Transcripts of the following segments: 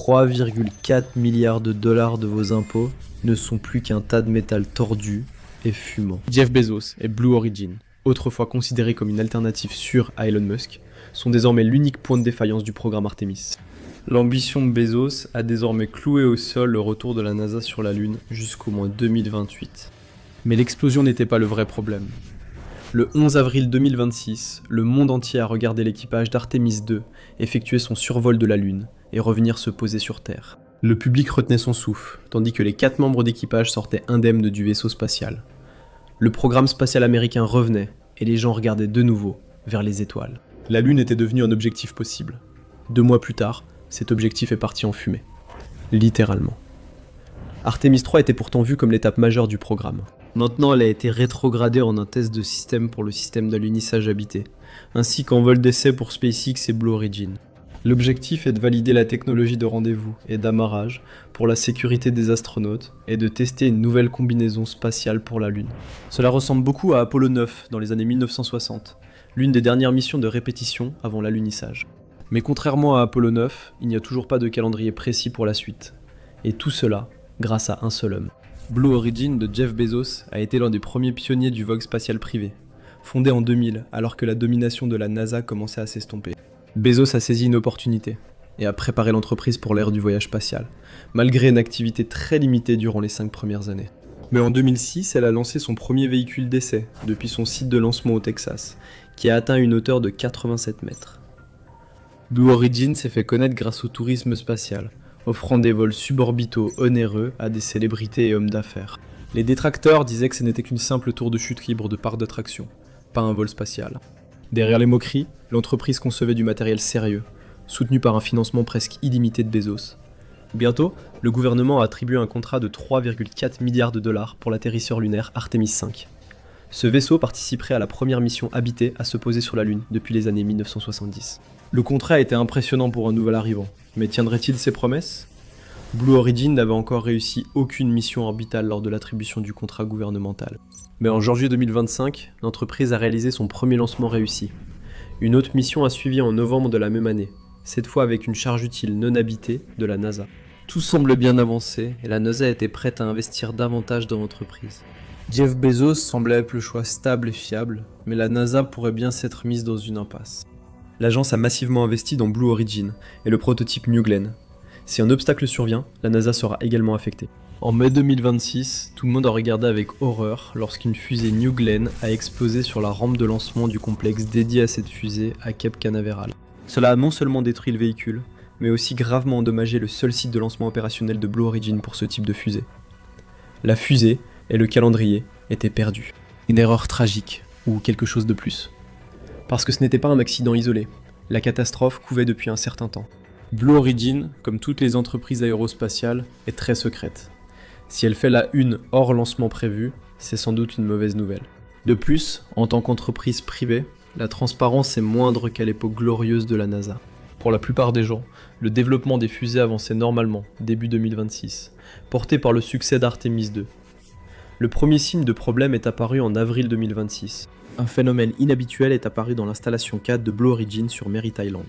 3,4 milliards de dollars de vos impôts ne sont plus qu'un tas de métal tordu et fumant. Jeff Bezos et Blue Origin, autrefois considérés comme une alternative sûre à Elon Musk, sont désormais l'unique point de défaillance du programme Artemis. L'ambition de Bezos a désormais cloué au sol le retour de la NASA sur la Lune jusqu'au moins 2028. Mais l'explosion n'était pas le vrai problème. Le 11 avril 2026, le monde entier a regardé l'équipage d'Artemis 2 effectuer son survol de la Lune et revenir se poser sur Terre. Le public retenait son souffle, tandis que les 4 membres d'équipage sortaient indemnes du vaisseau spatial. Le programme spatial américain revenait, et les gens regardaient de nouveau vers les étoiles. La Lune était devenue un objectif possible. 2 mois plus tard, cet objectif est parti en fumée. Littéralement. Artemis 3 était pourtant vue comme l'étape majeure du programme. Maintenant, elle a été rétrogradée en un test de système pour le système d'alunissage habité, ainsi qu'en vol d'essai pour SpaceX et Blue Origin. L'objectif est de valider la technologie de rendez-vous et d'amarrage pour la sécurité des astronautes et de tester une nouvelle combinaison spatiale pour la Lune. Cela ressemble beaucoup à Apollo 9 dans les années 1960, l'une des dernières missions de répétition avant l'alunissage. Mais contrairement à Apollo 9, il n'y a toujours pas de calendrier précis pour la suite. Et tout cela grâce à un seul homme. Blue Origin de Jeff Bezos a été l'un des premiers pionniers du vogue spatial privé, fondé en 2000 alors que la domination de la NASA commençait à s'estomper. Bezos a saisi une opportunité et a préparé l'entreprise pour l'ère du voyage spatial, malgré une activité très limitée durant les 5 premières années. Mais en 2006, elle a lancé son premier véhicule d'essai depuis son site de lancement au Texas, qui a atteint une hauteur de 87 mètres. Blue Origin s'est fait connaître grâce au tourisme spatial, offrant des vols suborbitaux onéreux à des célébrités et hommes d'affaires. Les détracteurs disaient que ce n'était qu'une simple tour de chute libre de parc d'attraction, pas un vol spatial. Derrière les moqueries, l'entreprise concevait du matériel sérieux, soutenu par un financement presque illimité de Bezos. Bientôt, le gouvernement a attribué un contrat de 3,4 milliards de dollars pour l'atterrisseur lunaire Artemis 5. Ce vaisseau participerait à la première mission habitée à se poser sur la Lune depuis les années 1970. Le contrat était impressionnant pour un nouvel arrivant, mais tiendrait-il ses promesses ? Blue Origin n'avait encore réussi aucune mission orbitale lors de l'attribution du contrat gouvernemental. Mais en janvier 2025, l'entreprise a réalisé son premier lancement réussi. Une autre mission a suivi en novembre de la même année, cette fois avec une charge utile non habitée de la NASA. Tout semble bien avancé et la NASA était prête à investir davantage dans l'entreprise. Jeff Bezos semblait être le choix stable et fiable, mais la NASA pourrait bien s'être mise dans une impasse. L'agence a massivement investi dans Blue Origin et le prototype New Glenn. Si un obstacle survient, la NASA sera également affectée. En mai 2026, tout le monde a regardé avec horreur lorsqu'une fusée New Glenn a explosé sur la rampe de lancement du complexe dédié à cette fusée à Cape Canaveral. Cela a non seulement détruit le véhicule, mais aussi gravement endommagé le seul site de lancement opérationnel de Blue Origin pour ce type de fusée. La fusée et le calendrier étaient perdus. Une erreur tragique, ou quelque chose de plus. Parce que ce n'était pas un accident isolé, la catastrophe couvait depuis un certain temps. Blue Origin, comme toutes les entreprises aérospatiales, est très secrète. Si elle fait la une hors lancement prévu, c'est sans doute une mauvaise nouvelle. De plus, en tant qu'entreprise privée, la transparence est moindre qu'à l'époque glorieuse de la NASA. Pour la plupart des gens, le développement des fusées avançait normalement, début 2026, porté par le succès d'Artemis 2. Le premier signe de problème est apparu en avril 2026. Un phénomène inhabituel est apparu dans l'installation 4 de Blue Origin sur Merritt Island.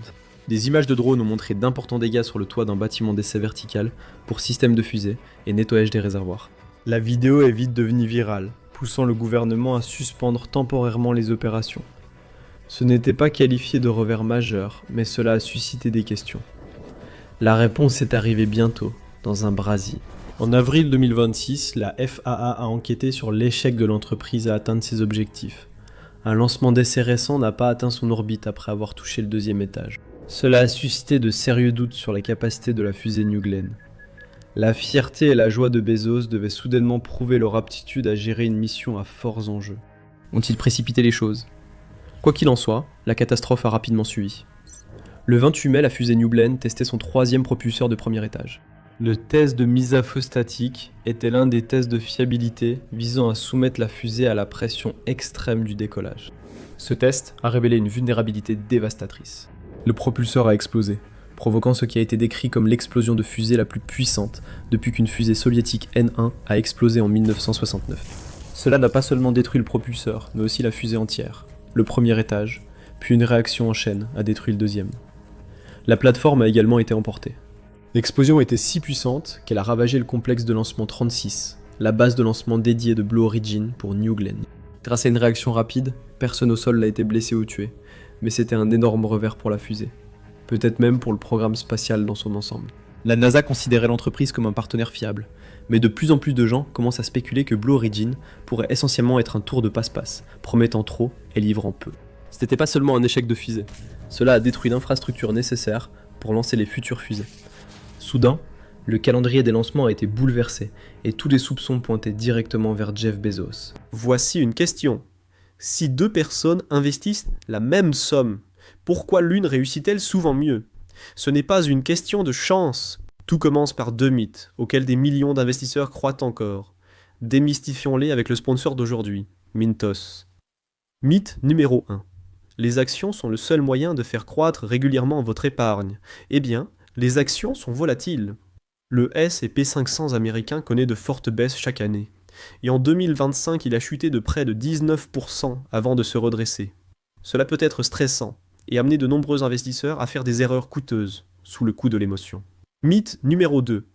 Des images de drones ont montré d'importants dégâts sur le toit d'un bâtiment d'essai vertical pour système de fusée et nettoyage des réservoirs. La vidéo est vite devenue virale, poussant le gouvernement à suspendre temporairement les opérations. Ce n'était pas qualifié de revers majeur, mais cela a suscité des questions. La réponse est arrivée bientôt, dans un brasier. En avril 2026, la FAA a enquêté sur l'échec de l'entreprise à atteindre ses objectifs. Un lancement d'essai récent n'a pas atteint son orbite après avoir touché le 2e étage. Cela a suscité de sérieux doutes sur la capacité de la fusée New Glenn. La fierté et la joie de Bezos devaient soudainement prouver leur aptitude à gérer une mission à forts enjeux. Ont-ils précipité les choses ? Quoi qu'il en soit, la catastrophe a rapidement suivi. Le 28 mai, la fusée New Glenn testait son 3e propulseur de premier étage. Le test de mise à feu statique était l'un des tests de fiabilité visant à soumettre la fusée à la pression extrême du décollage. Ce test a révélé une vulnérabilité dévastatrice. Le propulseur a explosé, provoquant ce qui a été décrit comme l'explosion de fusée la plus puissante depuis qu'une fusée soviétique N1 a explosé en 1969. Cela n'a pas seulement détruit le propulseur, mais aussi la fusée entière. Le premier étage, puis une réaction en chaîne a détruit le 2e. La plateforme a également été emportée. L'explosion était si puissante qu'elle a ravagé le complexe de lancement 36, la base de lancement dédiée de Blue Origin pour New Glenn. Grâce à une réaction rapide, personne au sol n'a été blessé ou tué, mais c'était un énorme revers pour la fusée. Peut-être même pour le programme spatial dans son ensemble. La NASA considérait l'entreprise comme un partenaire fiable, mais de plus en plus de gens commencent à spéculer que Blue Origin pourrait essentiellement être un tour de passe-passe, promettant trop et livrant peu. Ce n'était pas seulement un échec de fusée, cela a détruit l'infrastructure nécessaire pour lancer les futures fusées. Soudain, le calendrier des lancements a été bouleversé et tous les soupçons pointaient directement vers Jeff Bezos. Voici une question. Si deux personnes investissent la même somme, pourquoi l'une réussit-elle souvent mieux ? Ce n'est pas une question de chance. Tout commence par deux mythes, auxquels des millions d'investisseurs croient encore. Démystifions-les avec le sponsor d'aujourd'hui, Mintos. Mythe numéro 1. Les actions sont le seul moyen de faire croître régulièrement votre épargne. Eh bien, les actions sont volatiles. Le S&P 500 américain connaît de fortes baisses chaque année. Et en 2025, il a chuté de près de 19% avant de se redresser. Cela peut être stressant et amener de nombreux investisseurs à faire des erreurs coûteuses sous le coup de l'émotion. Mythe numéro 2.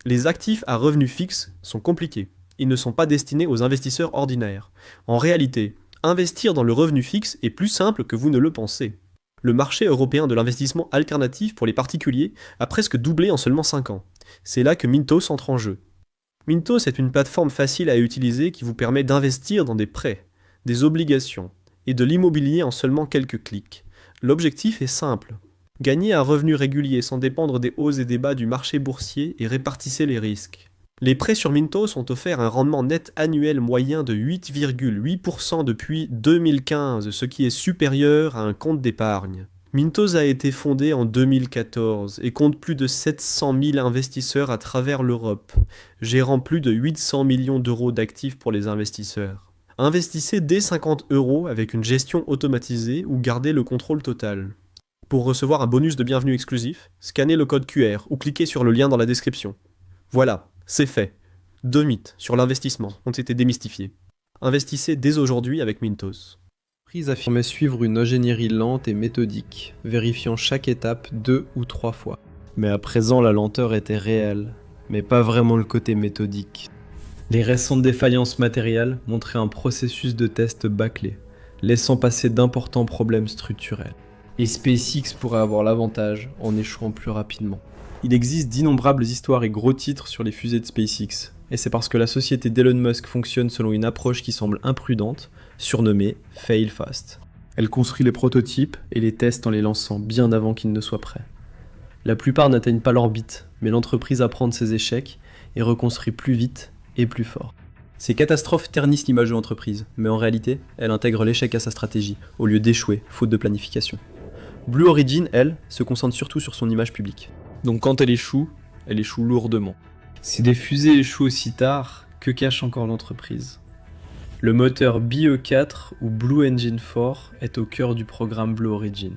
Les actifs à revenus fixes sont compliqués. Ils ne sont pas destinés aux investisseurs ordinaires. En réalité, investir dans le revenu fixe est plus simple que vous ne le pensez. Le marché européen de l'investissement alternatif pour les particuliers a presque doublé en seulement 5 ans. C'est là que Mintos entre en jeu. Mintos est une plateforme facile à utiliser qui vous permet d'investir dans des prêts, des obligations et de l'immobilier en seulement quelques clics. L'objectif est simple. Gagnez un revenu régulier sans dépendre des hauts et des bas du marché boursier et répartissez les risques. Les prêts sur Mintos ont offert un rendement net annuel moyen de 8,8% depuis 2015, ce qui est supérieur à un compte d'épargne. Mintos a été fondé en 2014 et compte plus de 700 000 investisseurs à travers l'Europe, gérant plus de 800 millions d'euros d'actifs pour les investisseurs. Investissez dès 50 € avec une gestion automatisée ou gardez le contrôle total. Pour recevoir un bonus de bienvenue exclusif, scannez le code QR ou cliquez sur le lien dans la description. Voilà, c'est fait. 2 mythes sur l'investissement ont été démystifiés. Investissez dès aujourd'hui avec Mintos. L'entreprise affirmait suivre une ingénierie lente et méthodique, vérifiant chaque étape 2 ou 3 fois. Mais à présent, la lenteur était réelle, mais pas vraiment le côté méthodique. Les récentes défaillances matérielles montraient un processus de test bâclé, laissant passer d'importants problèmes structurels. Et SpaceX pourrait avoir l'avantage en échouant plus rapidement. Il existe d'innombrables histoires et gros titres sur les fusées de SpaceX, et c'est parce que la société d'Elon Musk fonctionne selon une approche qui semble imprudente, surnommée « fail fast ». Elle construit les prototypes et les teste en les lançant bien avant qu'ils ne soient prêts. La plupart n'atteignent pas l'orbite, mais l'entreprise apprend de ses échecs et reconstruit plus vite et plus fort. Ces catastrophes ternissent l'image de l'entreprise, mais en réalité, elle intègre l'échec à sa stratégie, au lieu d'échouer, faute de planification. Blue Origin, elle, se concentre surtout sur son image publique. Donc quand elle échoue lourdement. Si des fusées échouent aussi tard, que cache encore l'entreprise ? Le moteur BE4 ou Blue Engine 4 est au cœur du programme Blue Origin.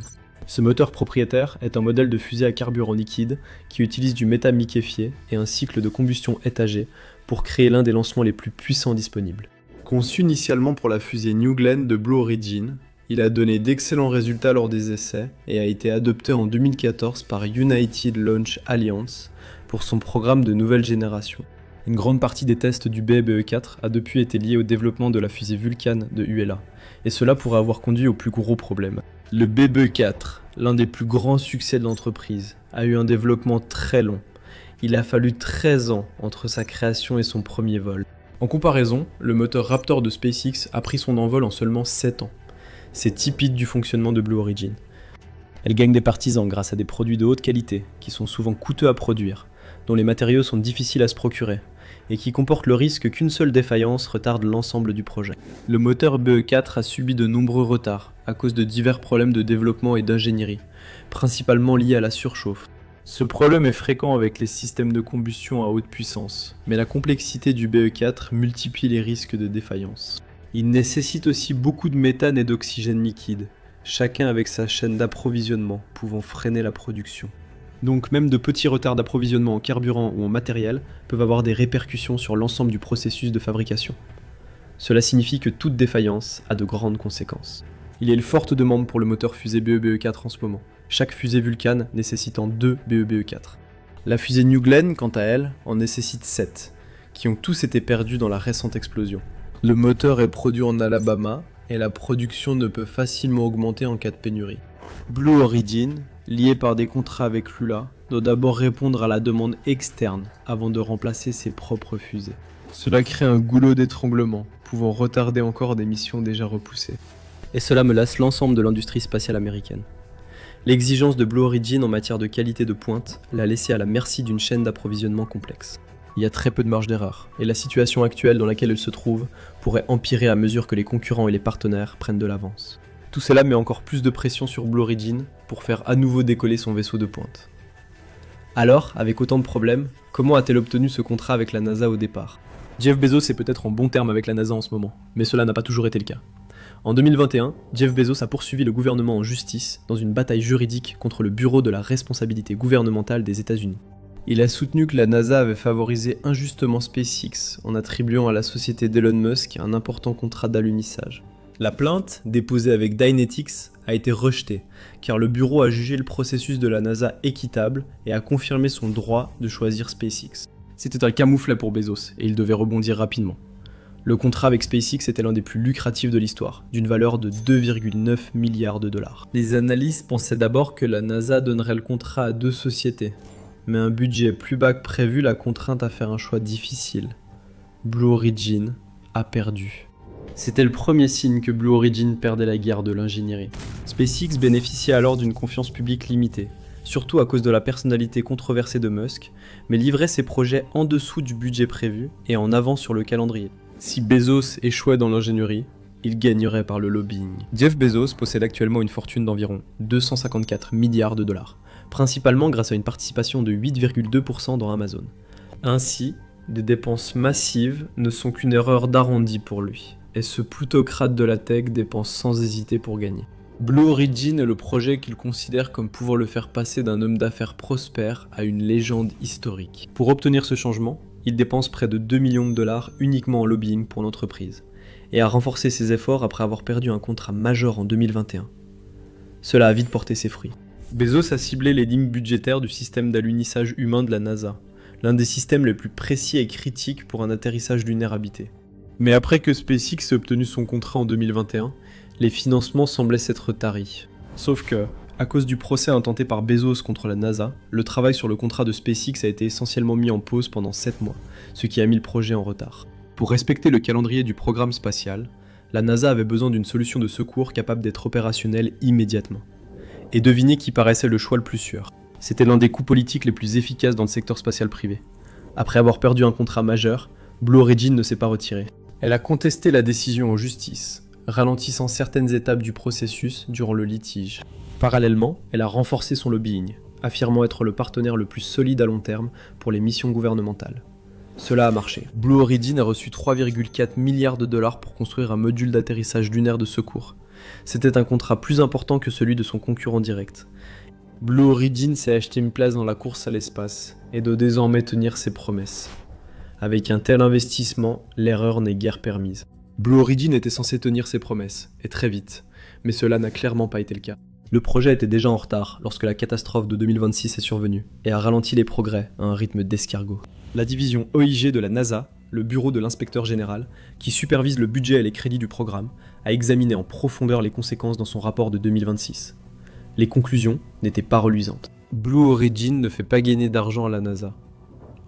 Ce moteur propriétaire est un modèle de fusée à carburant liquide qui utilise du méthane liquéfié et un cycle de combustion étagé pour créer l'un des lancements les plus puissants disponibles. Conçu initialement pour la fusée New Glenn de Blue Origin, il a donné d'excellents résultats lors des essais et a été adopté en 2014 par United Launch Alliance pour son programme de nouvelle génération. Une grande partie des tests du BE4 a depuis été liée au développement de la fusée Vulcan de ULA, et cela pourrait avoir conduit au plus gros problème. Le BE4, l'un des plus grands succès de l'entreprise, a eu un développement très long. Il a fallu 13 ans entre sa création et son premier vol. En comparaison, le moteur Raptor de SpaceX a pris son envol en seulement 7 ans. C'est typique du fonctionnement de Blue Origin. Elle gagne des partisans grâce à des produits de haute qualité, qui sont souvent coûteux à produire, dont les matériaux sont difficiles à se procurer, et qui comportent le risque qu'une seule défaillance retarde l'ensemble du projet. Le moteur BE4 a subi de nombreux retards, à cause de divers problèmes de développement et d'ingénierie, principalement liés à la surchauffe. Ce problème est fréquent avec les systèmes de combustion à haute puissance, mais la complexité du BE4 multiplie les risques de défaillance. Il nécessite aussi beaucoup de méthane et d'oxygène liquide, chacun avec sa chaîne d'approvisionnement pouvant freiner la production. Donc même de petits retards d'approvisionnement en carburant ou en matériel peuvent avoir des répercussions sur l'ensemble du processus de fabrication. Cela signifie que toute défaillance a de grandes conséquences. Il y a une forte demande pour le moteur fusée BE-BE4 en ce moment, chaque fusée Vulcan nécessitant 2 BE-BE4. La fusée New Glenn, quant à elle, en nécessite 7, qui ont tous été perdus dans la récente explosion. Le moteur est produit en Alabama, et la production ne peut facilement augmenter en cas de pénurie. Blue Origin, lié par des contrats avec Lula, doit d'abord répondre à la demande externe avant de remplacer ses propres fusées. Cela crée un goulot d'étranglement, pouvant retarder encore des missions déjà repoussées. Et cela menace l'ensemble de l'industrie spatiale américaine. L'exigence de Blue Origin en matière de qualité de pointe l'a laissé à la merci d'une chaîne d'approvisionnement complexe. Il y a très peu de marge d'erreur, et la situation actuelle dans laquelle elle se trouve pourrait empirer à mesure que les concurrents et les partenaires prennent de l'avance. Tout cela met encore plus de pression sur Blue Origin pour faire à nouveau décoller son vaisseau de pointe. Alors, avec autant de problèmes, comment a-t-elle obtenu ce contrat avec la NASA au départ ? Jeff Bezos est peut-être en bon terme avec la NASA en ce moment, mais cela n'a pas toujours été le cas. En 2021, Jeff Bezos a poursuivi le gouvernement en justice dans une bataille juridique contre le Bureau de la responsabilité gouvernementale des États-Unis. Il a soutenu que la NASA avait favorisé injustement SpaceX en attribuant à la société d'Elon Musk un important contrat d'alunissage. La plainte, déposée avec Dynetics, a été rejetée, car le bureau a jugé le processus de la NASA équitable et a confirmé son droit de choisir SpaceX. C'était un camouflet pour Bezos, et il devait rebondir rapidement. Le contrat avec SpaceX était l'un des plus lucratifs de l'histoire, d'une valeur de 2,9 milliards de dollars. Les analystes pensaient d'abord que la NASA donnerait le contrat à 2 sociétés, mais un budget plus bas que prévu l'a contrainte à faire un choix difficile. Blue Origin a perdu. C'était le premier signe que Blue Origin perdait la guerre de l'ingénierie. SpaceX bénéficiait alors d'une confiance publique limitée, surtout à cause de la personnalité controversée de Musk, mais livrait ses projets en dessous du budget prévu et en avance sur le calendrier. Si Bezos échouait dans l'ingénierie, il gagnerait par le lobbying. Jeff Bezos possède actuellement une fortune d'environ 254 milliards de dollars, principalement grâce à une participation de 8,2% dans Amazon. Ainsi, des dépenses massives ne sont qu'une erreur d'arrondi pour lui, et ce plutocrate de la tech dépense sans hésiter pour gagner. Blue Origin est le projet qu'il considère comme pouvant le faire passer d'un homme d'affaires prospère à une légende historique. Pour obtenir ce changement, il dépense près de 2 millions de dollars uniquement en lobbying pour l'entreprise, et a renforcé ses efforts après avoir perdu un contrat majeur en 2021. Cela a vite porté ses fruits. Bezos a ciblé les lignes budgétaires du système d'alunissage humain de la NASA, l'un des systèmes les plus précis et critiques pour un atterrissage lunaire habité. Mais après que SpaceX ait obtenu son contrat en 2021, les financements semblaient s'être taris. Sauf que, à cause du procès intenté par Bezos contre la NASA, le travail sur le contrat de SpaceX a été essentiellement mis en pause pendant 7 mois, ce qui a mis le projet en retard. Pour respecter le calendrier du programme spatial, la NASA avait besoin d'une solution de secours capable d'être opérationnelle immédiatement. Et devinez qui paraissait le choix le plus sûr. C'était l'un des coups politiques les plus efficaces dans le secteur spatial privé. Après avoir perdu un contrat majeur, Blue Origin ne s'est pas retirée. Elle a contesté la décision en justice, ralentissant certaines étapes du processus durant le litige. Parallèlement, elle a renforcé son lobbying, affirmant être le partenaire le plus solide à long terme pour les missions gouvernementales. Cela a marché. Blue Origin a reçu 3,4 milliards de dollars pour construire un module d'atterrissage lunaire de secours. C'était un contrat plus important que celui de son concurrent direct. Blue Origin s'est acheté une place dans la course à l'espace et doit désormais tenir ses promesses. Avec un tel investissement, l'erreur n'est guère permise. Blue Origin était censé tenir ses promesses, et très vite, mais cela n'a clairement pas été le cas. Le projet était déjà en retard lorsque la catastrophe de 2026 est survenue, et a ralenti les progrès à un rythme d'escargot. La division OIG de la NASA, le bureau de l'inspecteur général, qui supervise le budget et les crédits du programme, a examiné en profondeur les conséquences dans son rapport de 2026. Les conclusions n'étaient pas reluisantes. Blue Origin ne fait pas gagner d'argent à la NASA.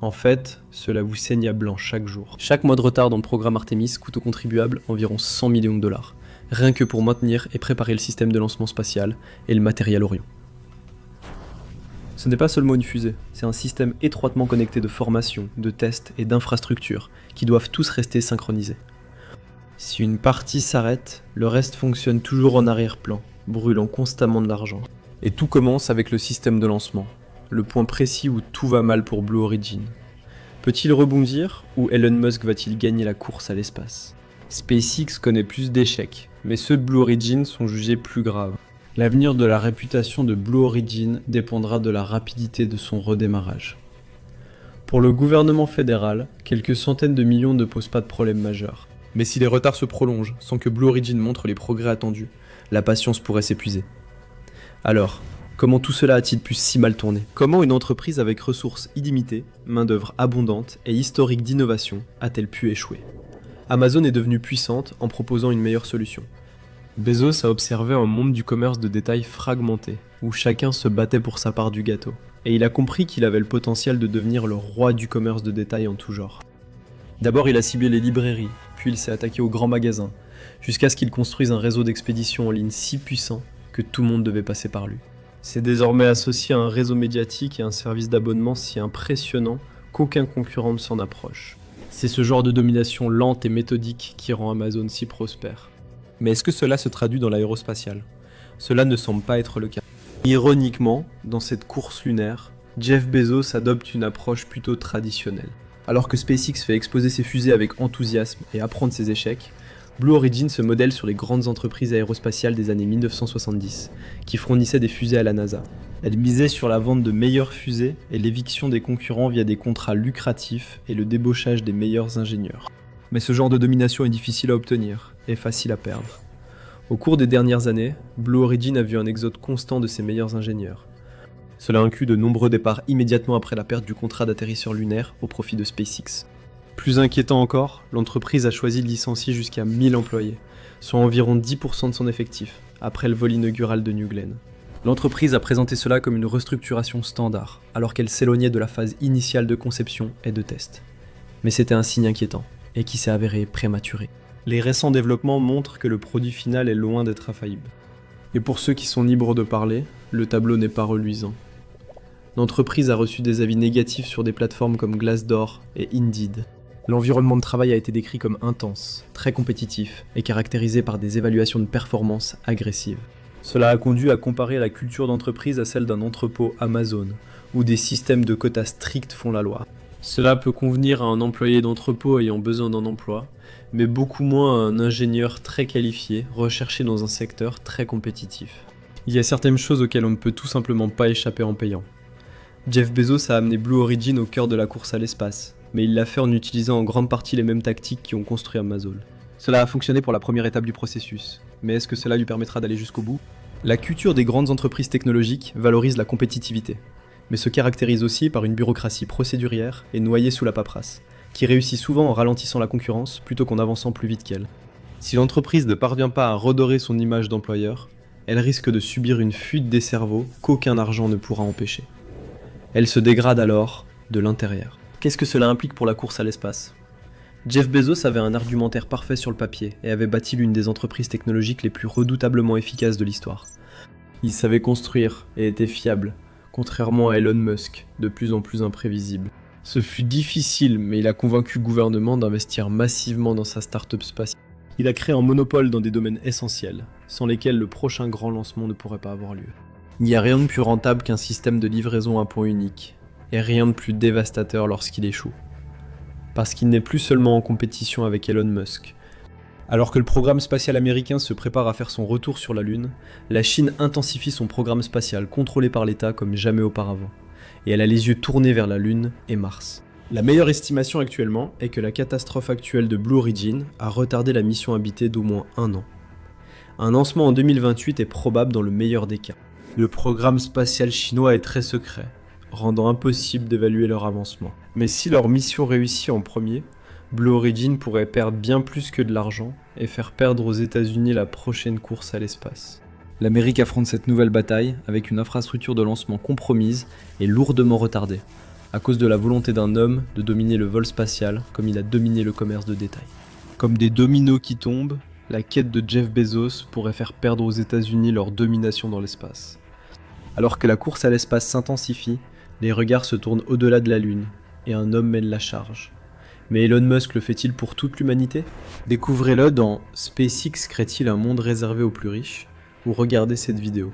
En fait, cela vous saigne à blanc chaque jour. Chaque mois de retard dans le programme Artemis coûte aux contribuables environ 100 millions de dollars, rien que pour maintenir et préparer le système de lancement spatial et le matériel Orion. Ce n'est pas seulement une fusée, c'est un système étroitement connecté de formation, de tests et d'infrastructures qui doivent tous rester synchronisés. Si une partie s'arrête, le reste fonctionne toujours en arrière-plan, brûlant constamment de l'argent. Et tout commence avec le système de lancement, le point précis où tout va mal pour Blue Origin. Peut-il rebondir ou Elon Musk va-t-il gagner la course à l'espace ? SpaceX connaît plus d'échecs, mais ceux de Blue Origin sont jugés plus graves. L'avenir de la réputation de Blue Origin dépendra de la rapidité de son redémarrage. Pour le gouvernement fédéral, quelques centaines de millions ne posent pas de problème majeur. Mais si les retards se prolongent sans que Blue Origin montre les progrès attendus, la patience pourrait s'épuiser. Alors, Comment tout cela a-t-il pu si mal tourner? Comment une entreprise avec ressources illimitées, main-d'œuvre abondante et historique d'innovation a-t-elle pu échouer? Amazon est devenue puissante en proposant une meilleure solution. Bezos a observé un monde du commerce de détail fragmenté, où chacun se battait pour sa part du gâteau, et il a compris qu'il avait le potentiel de devenir le roi du commerce de détail en tout genre. D'abord il a ciblé les librairies, puis il s'est attaqué aux grands magasins, jusqu'à ce qu'il construise un réseau d'expédition en ligne si puissant que tout le monde devait passer par lui. C'est désormais associé à un réseau médiatique et un service d'abonnement si impressionnant qu'aucun concurrent ne s'en approche. C'est ce genre de domination lente et méthodique qui rend Amazon si prospère. Mais est-ce que cela se traduit dans l'aérospatiale? Cela ne semble pas être le cas. Ironiquement, dans cette course lunaire, Jeff Bezos adopte une approche plutôt traditionnelle. Alors que SpaceX fait exploser ses fusées avec enthousiasme et apprendre ses échecs, Blue Origin se modèle sur les grandes entreprises aérospatiales des années 1970, qui fournissaient des fusées à la NASA. Elle misait sur la vente de meilleures fusées et l'éviction des concurrents via des contrats lucratifs et le débauchage des meilleurs ingénieurs. Mais ce genre de domination est difficile à obtenir et facile à perdre. Au cours des dernières années, Blue Origin a vu un exode constant de ses meilleurs ingénieurs. Cela inclut de nombreux départs immédiatement après la perte du contrat d'atterrisseur lunaire au profit de SpaceX. Plus inquiétant encore, l'entreprise a choisi de licencier jusqu'à 1000 employés, soit environ 10% de son effectif, après le vol inaugural de New Glenn. L'entreprise a présenté cela comme une restructuration standard, alors qu'elle s'éloignait de la phase initiale de conception et de test. Mais c'était un signe inquiétant, et qui s'est avéré prématuré. Les récents développements montrent que le produit final est loin d'être infaillible. Et pour ceux qui sont libres de parler, le tableau n'est pas reluisant. L'entreprise a reçu des avis négatifs sur des plateformes comme Glassdoor et Indeed. L'environnement de travail a été décrit comme intense, très compétitif et caractérisé par des évaluations de performance agressives. Cela a conduit à comparer la culture d'entreprise à celle d'un entrepôt Amazon, où des systèmes de quotas stricts font la loi. Cela peut convenir à un employé d'entrepôt ayant besoin d'un emploi, mais beaucoup moins à un ingénieur très qualifié, recherché dans un secteur très compétitif. Il y a certaines choses auxquelles on ne peut tout simplement pas échapper en payant. Jeff Bezos a amené Blue Origin au cœur de la course à l'espace, mais il l'a fait en utilisant en grande partie les mêmes tactiques qui ont construit Amazon. Cela a fonctionné pour la première étape du processus, mais est-ce que cela lui permettra d'aller jusqu'au bout? La culture des grandes entreprises technologiques valorise la compétitivité, mais se caractérise aussi par une bureaucratie procédurière et noyée sous la paperasse, qui réussit souvent en ralentissant la concurrence plutôt qu'en avançant plus vite qu'elle. Si l'entreprise ne parvient pas à redorer son image d'employeur, elle risque de subir une fuite des cerveaux qu'aucun argent ne pourra empêcher. Elle se dégrade alors de l'intérieur. Qu'est-ce que cela implique pour la course à l'espace? Jeff Bezos avait un argumentaire parfait sur le papier et avait bâti l'une des entreprises technologiques les plus redoutablement efficaces de l'histoire. Il savait construire et était fiable, contrairement à Elon Musk, de plus en plus imprévisible. Ce fut difficile, mais il a convaincu le gouvernement d'investir massivement dans sa start-up spatiale. Il a créé un monopole dans des domaines essentiels, sans lesquels le prochain grand lancement ne pourrait pas avoir lieu. Il n'y a rien de plus rentable qu'un système de livraison à point unique, et rien de plus dévastateur lorsqu'il échoue. Parce qu'il n'est plus seulement en compétition avec Elon Musk. Alors que le programme spatial américain se prépare à faire son retour sur la Lune, la Chine intensifie son programme spatial contrôlé par l'État comme jamais auparavant. Et elle a les yeux tournés vers la Lune et Mars. La meilleure estimation actuellement est que la catastrophe actuelle de Blue Origin a retardé la mission habitée d'au moins 1 an. Un lancement en 2028 est probable dans le meilleur des cas. Le programme spatial chinois est très secret, rendant impossible d'évaluer leur avancement. Mais si leur mission réussit en premier, Blue Origin pourrait perdre bien plus que de l'argent et faire perdre aux États-Unis la prochaine course à l'espace. L'Amérique affronte cette nouvelle bataille avec une infrastructure de lancement compromise et lourdement retardée, à cause de la volonté d'un homme de dominer le vol spatial comme il a dominé le commerce de détail. Comme des dominos qui tombent, la quête de Jeff Bezos pourrait faire perdre aux États-Unis leur domination dans l'espace. Alors que la course à l'espace s'intensifie, les regards se tournent au-delà de la Lune, et un homme mène la charge. Mais Elon Musk le fait-il pour toute l'humanité? Découvrez-le dans SpaceX crée-t-il un monde réservé aux plus riches? Ou regardez cette vidéo.